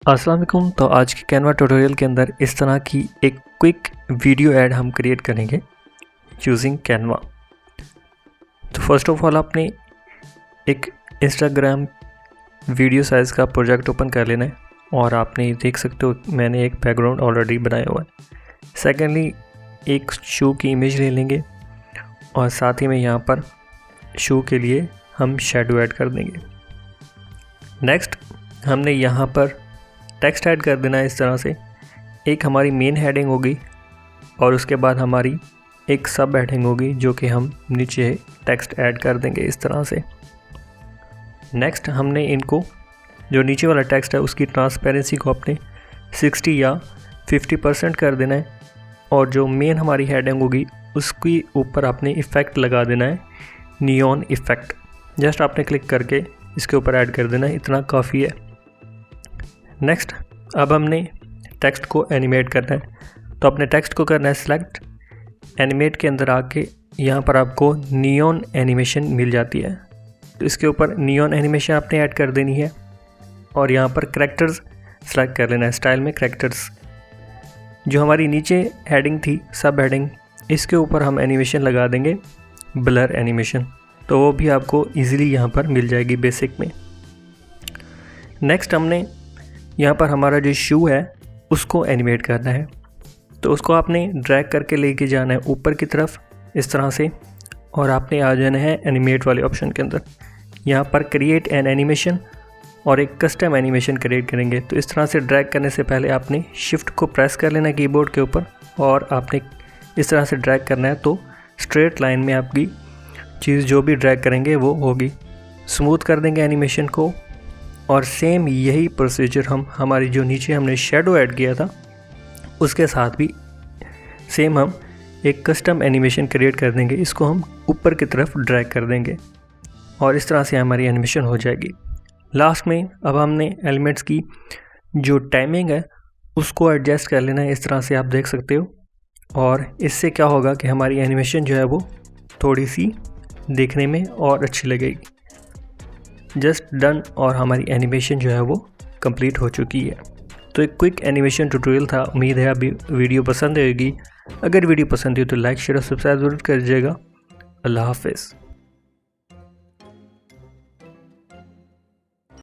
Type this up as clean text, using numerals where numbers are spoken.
अस्सलाम वालेकुम। तो आज के कैनवा ट्यूटोरियल के अंदर इस तरह की एक क्विक वीडियो ऐड हम क्रिएट करेंगे यूजिंग कैनवा। तो फर्स्ट ऑफ ऑल आपने एक इंस्टाग्राम वीडियो साइज़ का प्रोजेक्ट ओपन कर लेना है और आपने देख सकते हो मैंने एक बैकग्राउंड ऑलरेडी बनाया हुआ है। सेकेंडली एक शू की इमेज ले लेंगे और साथ ही में यहाँ पर शू के लिए हम शेडो ऐड कर देंगे। नेक्स्ट हमने यहाँ पर टेक्स्ट ऐड कर देना है इस तरह से। एक हमारी मेन हेडिंग होगी और उसके बाद हमारी एक सब हेडिंग होगी जो कि हम नीचे टेक्स्ट ऐड कर देंगे इस तरह से। नेक्स्ट हमने इनको जो नीचे वाला टेक्स्ट है उसकी ट्रांसपेरेंसी को अपने 60 या 50% कर देना है और जो मेन हमारी हेडिंग होगी उसके ऊपर आपने इफ़ेक्ट लगा देना है, नियॉन इफ़ेक्ट। जस्ट आपने क्लिक करके इसके ऊपर ऐड कर देना है, इतना काफ़ी है। नेक्स्ट अब हमने टेक्स्ट को एनिमेट करना है। तो अपने टेक्स्ट को करना है सिलेक्ट, एनिमेट के अंदर आके यहाँ पर आपको नियॉन एनिमेशन मिल जाती है। तो इसके ऊपर नियॉन एनिमेशन आपने ऐड कर देनी है और यहाँ पर करैक्टर्स सेलेक्ट कर लेना है, स्टाइल में करैक्टर्स। जो हमारी नीचे हेडिंग थी सब हेडिंग, इसके ऊपर हम एनिमेशन लगा देंगे ब्लर एनिमेशन, तो वो भी आपको ईज़िली यहाँ पर मिल जाएगी बेसिक में। नेक्स्ट हमने यहाँ पर हमारा जो शू है उसको एनिमेट करना है। तो उसको आपने ड्रैग करके लेके जाना है ऊपर की तरफ इस तरह से और आपने आ जाना है एनिमेट वाले ऑप्शन के अंदर। यहाँ पर क्रिएट एन एनिमेशन और एक कस्टम एनिमेशन क्रिएट करेंगे। तो इस तरह से ड्रैग करने से पहले आपने शिफ्ट को प्रेस कर लेना है कीबोर्ड के ऊपर और आपने इस तरह से ड्रैग करना है, तो स्ट्रेट लाइन में आपकी चीज़ जो भी ड्रैग करेंगे वो होगी। स्मूथ कर देंगे एनिमेशन को और सेम यही प्रोसीजर हम हमारी जो नीचे हमने शेडो ऐड किया था उसके साथ भी सेम हम एक कस्टम एनिमेशन क्रिएट कर देंगे। इसको हम ऊपर की तरफ ड्रैग कर देंगे और इस तरह से हमारी एनिमेशन हो जाएगी। लास्ट में अब हमने एलिमेंट्स की जो टाइमिंग है उसको एडजस्ट कर लेना है इस तरह से, आप देख सकते हो। और इससे क्या होगा कि हमारी एनिमेशन जो है वो थोड़ी सी देखने में और अच्छी लगेगी। जस्ट डन और हमारी एनिमेशन जो है वो कंप्लीट हो चुकी है। तो एक क्विक एनिमेशन ट्यूटोरियल था। उम्मीद है अभी वीडियो पसंद आएगी। अगर वीडियो पसंद हो तो लाइक शेयर और सब्सक्राइब ज़रूर कर दीजिएगा। अल्लाह हाफ़िज़।